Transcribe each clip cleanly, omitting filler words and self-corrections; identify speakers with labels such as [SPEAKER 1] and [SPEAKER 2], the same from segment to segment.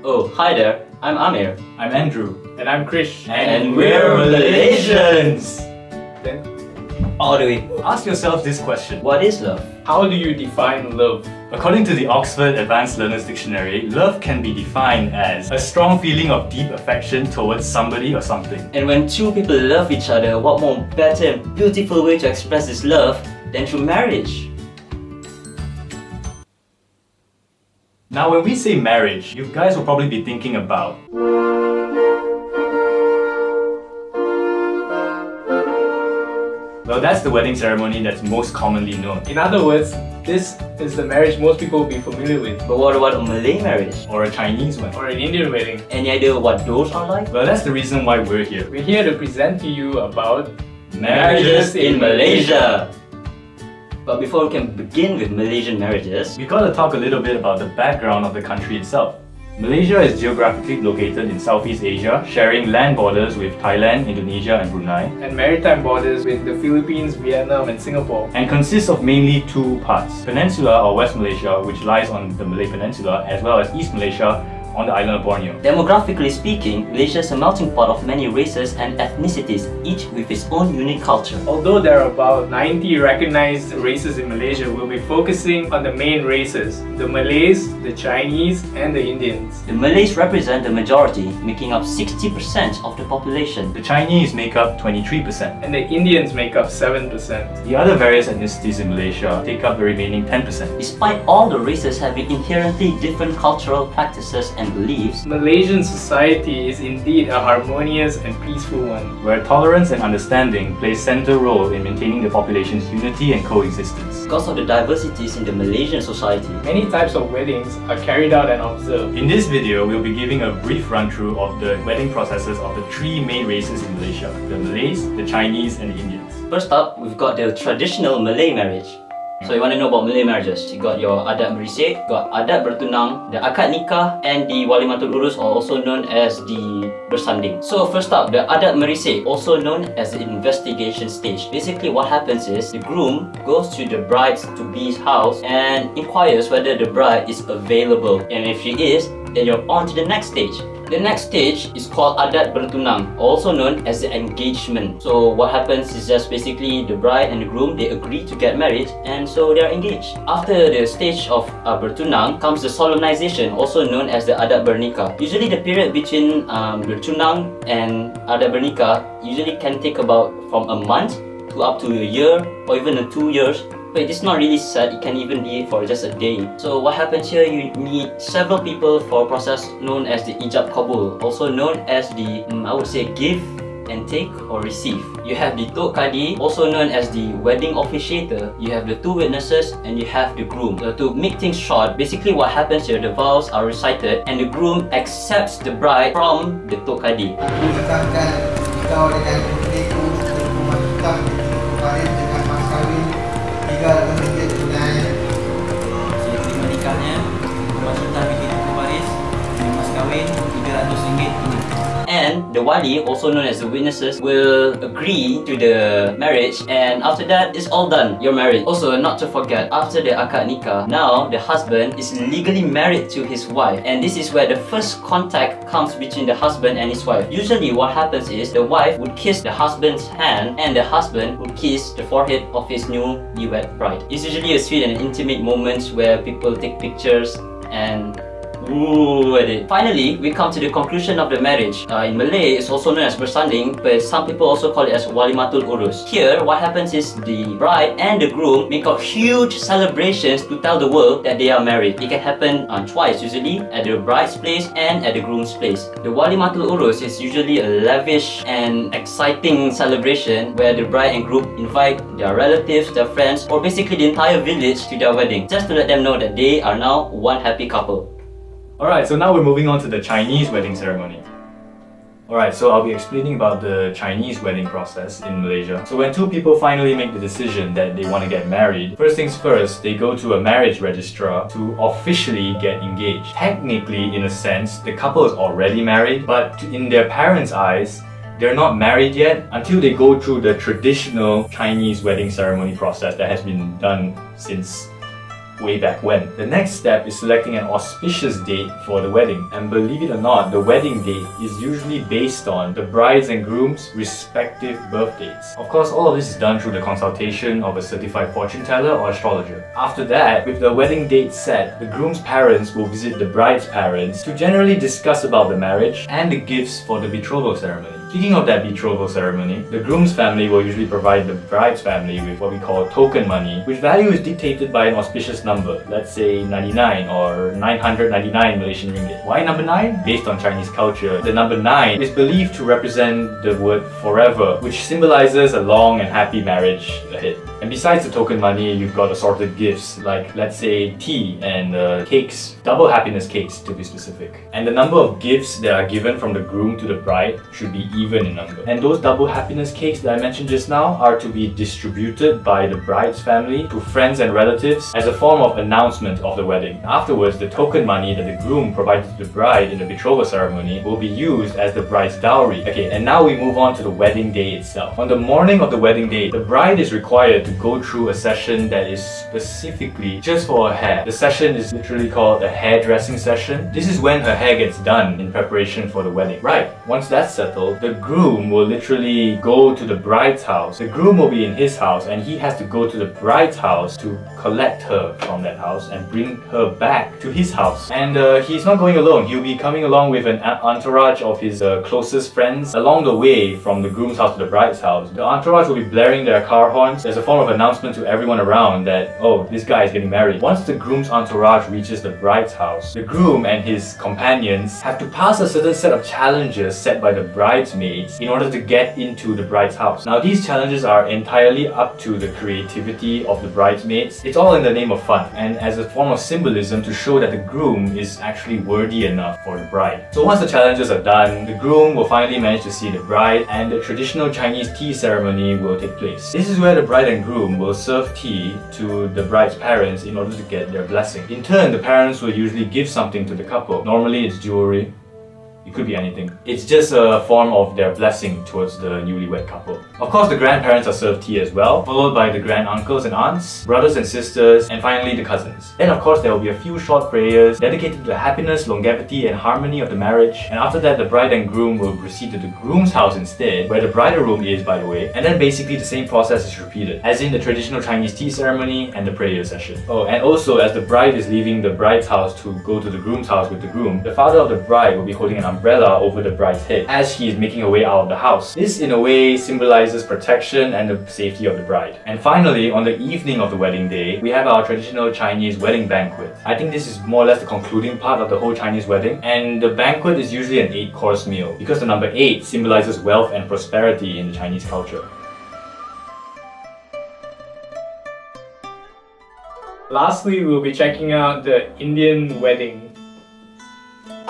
[SPEAKER 1] Oh, hi there. I'm Amir.
[SPEAKER 2] I'm Andrew.
[SPEAKER 3] And I'm Krish.
[SPEAKER 1] And we're Malaysians!
[SPEAKER 3] Then,
[SPEAKER 1] All the way.
[SPEAKER 2] Ask yourself this question.
[SPEAKER 1] What is love?
[SPEAKER 3] how do you define love?
[SPEAKER 2] According to the Oxford Advanced Learners Dictionary, love can be defined as a strong feeling of deep affection towards somebody or something.
[SPEAKER 1] And when two people love each other, what more better and beautiful way to express this love than through marriage?
[SPEAKER 2] Now when we say marriage, you guys will probably be thinking about well, that's the wedding ceremony that's most commonly known.
[SPEAKER 3] In other words, this is the marriage most people will be familiar with.
[SPEAKER 1] But what about a Malay marriage?
[SPEAKER 2] Or a Chinese one.
[SPEAKER 3] Or an Indian wedding.
[SPEAKER 1] Any idea what those are like?
[SPEAKER 2] Well, that's the reason why we're here.
[SPEAKER 3] We're here to present to you about
[SPEAKER 1] Marriages in Malaysia! But before we can begin with Malaysian marriages,
[SPEAKER 2] We gotta talk a little bit about the background of the country itself. Malaysia is geographically located in Southeast Asia, sharing land borders with Thailand, Indonesia and Brunei,
[SPEAKER 3] and maritime borders with the Philippines, Vietnam and Singapore.
[SPEAKER 2] and consists of mainly two parts: Peninsula or West Malaysia, which lies on the Malay Peninsula, as well as East Malaysia on the island of Borneo.
[SPEAKER 1] demographically speaking, Malaysia is a melting pot of many races and ethnicities, each with its own unique culture.
[SPEAKER 3] Although there are about 90 recognized races in Malaysia, we'll be focusing on the main races: the Malays, the Chinese and the Indians.
[SPEAKER 1] The Malays represent the majority, making up 60% of the population.
[SPEAKER 2] The Chinese make up 23%.
[SPEAKER 3] And the Indians make up 7%.
[SPEAKER 2] The other various ethnicities in Malaysia take up the remaining 10%.
[SPEAKER 1] Despite all the races having inherently different cultural practices and beliefs,
[SPEAKER 3] Malaysian society is indeed a harmonious and peaceful one.
[SPEAKER 2] where tolerance and understanding play central role in maintaining the population's unity and coexistence.
[SPEAKER 1] because of the diversities in the Malaysian society,
[SPEAKER 3] Many types of weddings are carried out and observed.
[SPEAKER 2] In this video, we'll be giving a brief run-through of the wedding processes of the three main races in Malaysia: the Malays, the Chinese and the Indians.
[SPEAKER 1] first up, we've got the traditional Malay marriage. So you want to know about Malay marriages? You got your Adat Merisik, got Adat Bertunang, the Akad Nikah, and the Walimatul Urus, or also known as the Bersanding. So first up, the Adat Merisik, also known as the investigation stage. Basically what happens is, the groom goes to the bride's-to-be's house and inquires whether the bride is available. And if she is, then you're on to the next stage. The next stage is called Adat Bertunang, also known as the engagement. So what happens is just basically the bride and the groom, they agree to get married, and so they're engaged. After the stage of Bertunang comes the solemnization, also known as the Adat Bernikah. Usually the period between Bertunang and Adat Bernikah usually can take about from a month to up to a year or even 2 years. But it's not really set, it can even be for just a day. So what happens here, you meet several people for a process known as the Ijab Kabul, also known as the, I would say, give and take or receive. You have the Tok Kadi, also known as the wedding officiator. You have the two witnesses and you have the groom. So to make things short, basically what happens here, the vows are recited and the groom accepts the bride from the Tok Kadi.
[SPEAKER 4] Aku tetapkan kau dengan putriku memasukkan kemarin dengan mas kahwin 3 ringgit tunai.
[SPEAKER 5] Saya terima nikahnya, memasukkan begitu pewaris dengan mas kahwin 300 ringgit tunai.
[SPEAKER 1] And the wali, also known as the witnesses, will agree to the marriage, and after that, it's all done. You're married. Also, not to forget, after the akad nikah, now the husband is legally married to his wife, and this is where the first contact comes between the husband and his wife. Usually what happens is the wife would kiss the husband's hand and the husband would kiss the forehead of his newlywed bride. It's usually a sweet and intimate moment where people take pictures and ooh at it. Finally, we come to the conclusion of the marriage. In Malay, it's also known as Bersanding, but some people also call it as Walimatul Urus. Here, what happens is the bride and the groom make up huge celebrations to tell the world that they are married. It can happen twice usually, at the bride's place and at the groom's place. The Walimatul Urus is usually a lavish and exciting celebration where the bride and groom invite their relatives, their friends, or basically the entire village to their wedding, just to let them know that they are now one happy couple.
[SPEAKER 2] Alright, so now we're moving on to the Chinese wedding ceremony. Alright, so I'll be explaining about the Chinese wedding process in Malaysia. So when two people finally make the decision that they want to get married, first things first, they go to a marriage registrar to officially get engaged. Technically, in a sense, the couple is already married, but in their parents' eyes, they're not married yet until they go through the traditional Chinese wedding ceremony process that has been done since way back when. The next step is selecting an auspicious date for the wedding. And believe it or not, the wedding date is usually based on the bride's and groom's respective birth dates. Of course, all of this is done through the consultation of a certified fortune teller or astrologer. After that, with the wedding date set, the groom's parents will visit the bride's parents to generally discuss about the marriage and the gifts for the betrothal ceremony. Speaking of that betrothal ceremony, the groom's family will usually provide the bride's family with what we call token money, which value is dictated by an auspicious number, let's say 99 or 999 Malaysian ringgit. Why number 9? Based on Chinese culture, the number 9 is believed to represent the word forever, which symbolizes a long and happy marriage ahead. And besides the token money, you've got assorted gifts like, let's say, tea and cakes, double happiness cakes to be specific. And the number of gifts that are given from the groom to the bride should be even in number. And those double happiness cakes that I mentioned just now are to be distributed by the bride's family to friends and relatives as a form of announcement of the wedding. Afterwards, the token money that the groom provided to the bride in the betrothal ceremony will be used as the bride's dowry. Okay, and now we move on to the wedding day itself. On the morning of the wedding day, the bride is required to go through a session that is specifically just for her hair. The session is literally called a hairdressing session. This is when her hair gets done in preparation for the wedding. Right, once that's settled, the groom will literally go to the bride's house. The groom will be in his house and he has to go to the bride's house to collect her from that house and bring her back to his house. And he's not going alone. He'll be coming along with an entourage of his closest friends along the way from the groom's house to the bride's house. The entourage will be blaring their car horns as a form of announcement to everyone around that, oh, this guy is getting married. Once the groom's entourage reaches the bride's house, the groom and his companions have to pass a certain set of challenges set by the bridesmaids in order to get into the bride's house. Now, these challenges are entirely up to the creativity of the bridesmaids. It's all in the name of fun and as a form of symbolism to show that the groom is actually worthy enough for the bride. So once the challenges are done, the groom will finally manage to see the bride and the traditional Chinese tea ceremony will take place. This is where the bride and groom will serve tea to the bride's parents in order to get their blessing. In turn, the parents will usually give something to the couple. Normally it's jewelry. It could be anything. It's just a form of their blessing towards the newlywed couple. Of course, the grandparents are served tea as well, followed by the granduncles and aunts, brothers and sisters, and finally the cousins. Then of course, there will be a few short prayers dedicated to the happiness, longevity, and harmony of the marriage. And after that, the bride and groom will proceed to the groom's house instead, where the bridal room is, by the way. And then basically the same process is repeated, as in the traditional Chinese tea ceremony and the prayer session. Oh, and also as the bride is leaving the bride's house to go to the groom's house with the groom, the father of the bride will be holding an umbrella over the bride's head as she is making her way out of the house. This in a way symbolizes protection and the safety of the bride. And finally, on the evening of the wedding day, we have our traditional Chinese wedding banquet. I think this is more or less the concluding part of the whole Chinese wedding, and the banquet is usually an 8-course meal because the number 8 symbolizes wealth and prosperity in the Chinese culture.
[SPEAKER 3] Lastly, we'll be checking out the Indian wedding.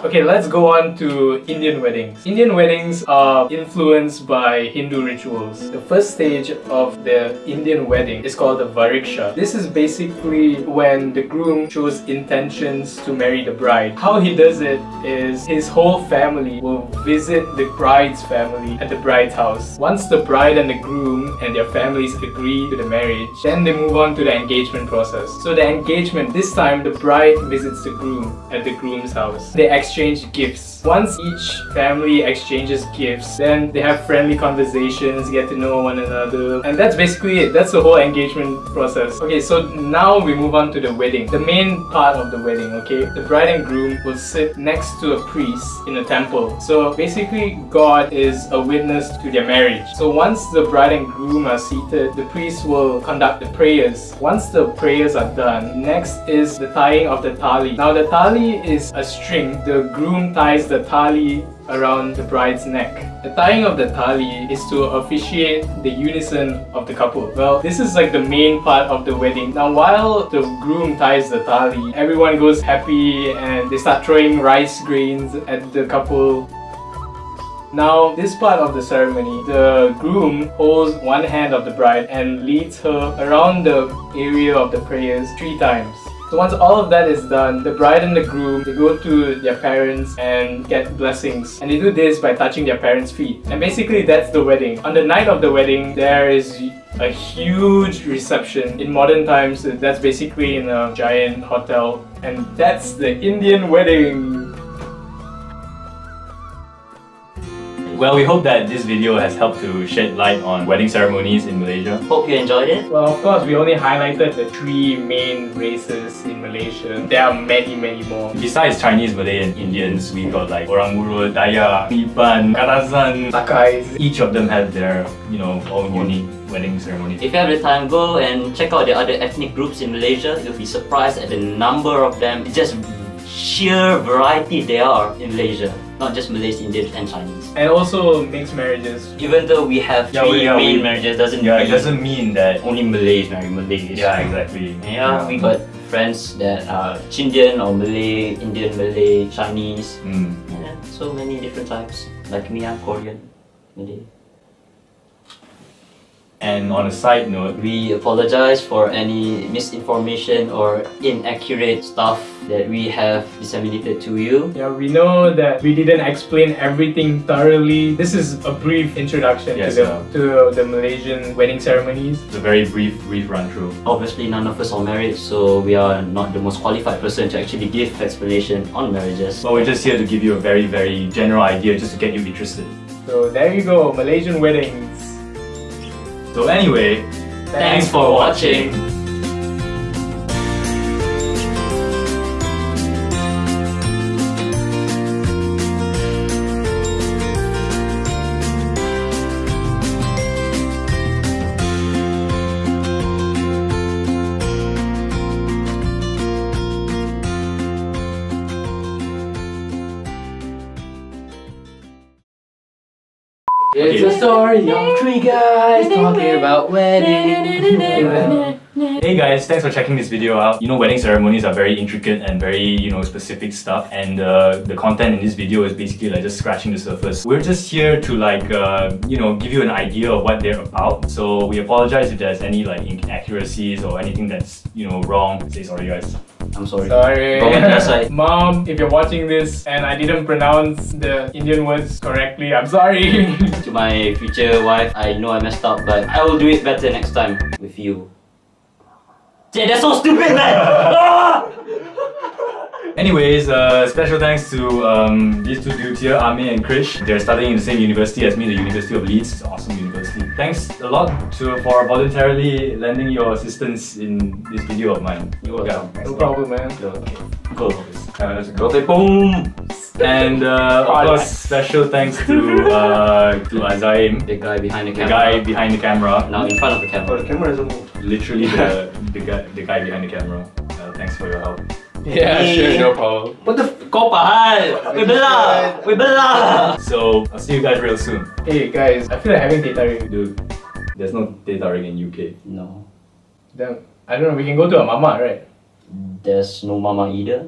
[SPEAKER 3] Okay, let's go on to Indian weddings. Indian weddings are influenced by Hindu rituals. The first stage of the Indian wedding is called the Variksha. This is basically when the groom shows intentions to marry the bride. How he does it is his whole family will visit the bride's family at the bride's house. Once the bride and the groom and their families agree to the marriage, then they move on to the engagement process. So the engagement, this time the bride visits the groom at the groom's house. They exchange gifts. Once each family exchanges gifts, then they have friendly conversations, get to know one another, and that's basically it. That's the whole engagement process. Okay, so now we move on to the wedding. The main part of the wedding, okay? The bride and groom will sit next to a priest in a temple. So basically, God is a witness to their marriage. So once the bride and groom are seated, the priest will conduct the prayers. Once the prayers are done, next is the tying of the tali. Now the tali is a string. The groom ties the tali around the bride's neck. The tying of the tali is to officiate the unison of the couple. Well, this is like the main part of the wedding. Now, while the groom ties the tali, everyone goes happy and they start throwing rice grains at the couple. Now, this part of the ceremony, the groom holds one hand of the bride and leads her around the area of the prayers 3 times. So once all of that is done, the bride and the groom, they go to their parents and get blessings. And they do this by touching their parents' feet. And basically that's the wedding. On the night of the wedding, there is a huge reception. In modern times, that's basically in a giant hotel, and that's the Indian wedding.
[SPEAKER 2] Well, we hope that this video has helped to shed light on wedding ceremonies in Malaysia.
[SPEAKER 1] Hope you enjoyed it.
[SPEAKER 3] Well, of course, we only highlighted the 3 main races in Malaysia. There are many more.
[SPEAKER 2] Besides Chinese, Malay and Indians, we got like Orang Urut, Dayak, Iban, Karazan,
[SPEAKER 3] Sakais.
[SPEAKER 2] Each of them have their, own unique wedding ceremonies.
[SPEAKER 1] If you have the time, go and check out the other ethnic groups in Malaysia. You'll be surprised at the number of them. It's just sheer variety there are in Malaysia. Not just Malays, Indians and Chinese.
[SPEAKER 3] And also mixed marriages.
[SPEAKER 1] Even though we have 3 main marriages,
[SPEAKER 2] it doesn't mean that
[SPEAKER 1] only Malays marry Malays.
[SPEAKER 2] Yeah, exactly.
[SPEAKER 1] Yeah, we got friends that are Chindian or Malay, Indian, Malay, Chinese. Yeah, so many different types. Like me, I'm Korean, Malay.
[SPEAKER 2] And on a side note,
[SPEAKER 1] we apologize for any misinformation or inaccurate stuff that we have disseminated to you.
[SPEAKER 3] Yeah, we know that we didn't explain everything thoroughly. This is a brief introduction to the Malaysian wedding ceremonies.
[SPEAKER 2] It's a very brief run through.
[SPEAKER 1] Obviously, none of us are married, so we are not the most qualified person to actually give explanation on marriages.
[SPEAKER 2] But we're just here to give you a very general idea just to get you interested.
[SPEAKER 3] So there you go, Malaysian weddings.
[SPEAKER 2] So anyway,
[SPEAKER 1] thanks for watching.
[SPEAKER 3] It's a story of 3 guys talking about wedding.
[SPEAKER 2] Hey guys, thanks for checking this video out. Wedding ceremonies are very intricate and very, specific stuff, and the content in this video is basically like just scratching the surface. We're just here to give you an idea of what they're about. So we apologize if there's any inaccuracies or anything that's, wrong. Say sorry guys.
[SPEAKER 1] I'm sorry.
[SPEAKER 3] Sorry. Mom, if you're watching this and I didn't pronounce the Indian words correctly, I'm sorry.
[SPEAKER 1] To my future wife, I know I messed up, but I will do it better next time with you. Jay, that's so stupid, man!
[SPEAKER 2] Anyways, special thanks to these 2 dudes here, Ame and Krish. They're studying in the same university as me, the University of Leeds. It's an awesome university. Thanks a lot for voluntarily lending your assistance in this video of mine.
[SPEAKER 1] You're welcome.
[SPEAKER 3] No problem, man.
[SPEAKER 2] Okay.
[SPEAKER 1] Go.
[SPEAKER 2] Let's go. Boom! And of course, special thanks to Azaim,
[SPEAKER 1] The guy behind the
[SPEAKER 2] the
[SPEAKER 1] camera.
[SPEAKER 2] guy behind the camera.
[SPEAKER 1] Now in front of the camera.
[SPEAKER 4] The camera doesn't move.
[SPEAKER 2] Literally the guy behind the camera. Thanks for your help.
[SPEAKER 3] Yeah, sure, no problem.
[SPEAKER 1] What the kau pahal? We belah!
[SPEAKER 2] So I'll see you guys real soon.
[SPEAKER 3] Hey guys, I feel like having data ring.
[SPEAKER 2] Dude, there's no data ring in UK.
[SPEAKER 1] No.
[SPEAKER 3] Damn, I don't know, we can go to a mama, right?
[SPEAKER 1] There's no mama either.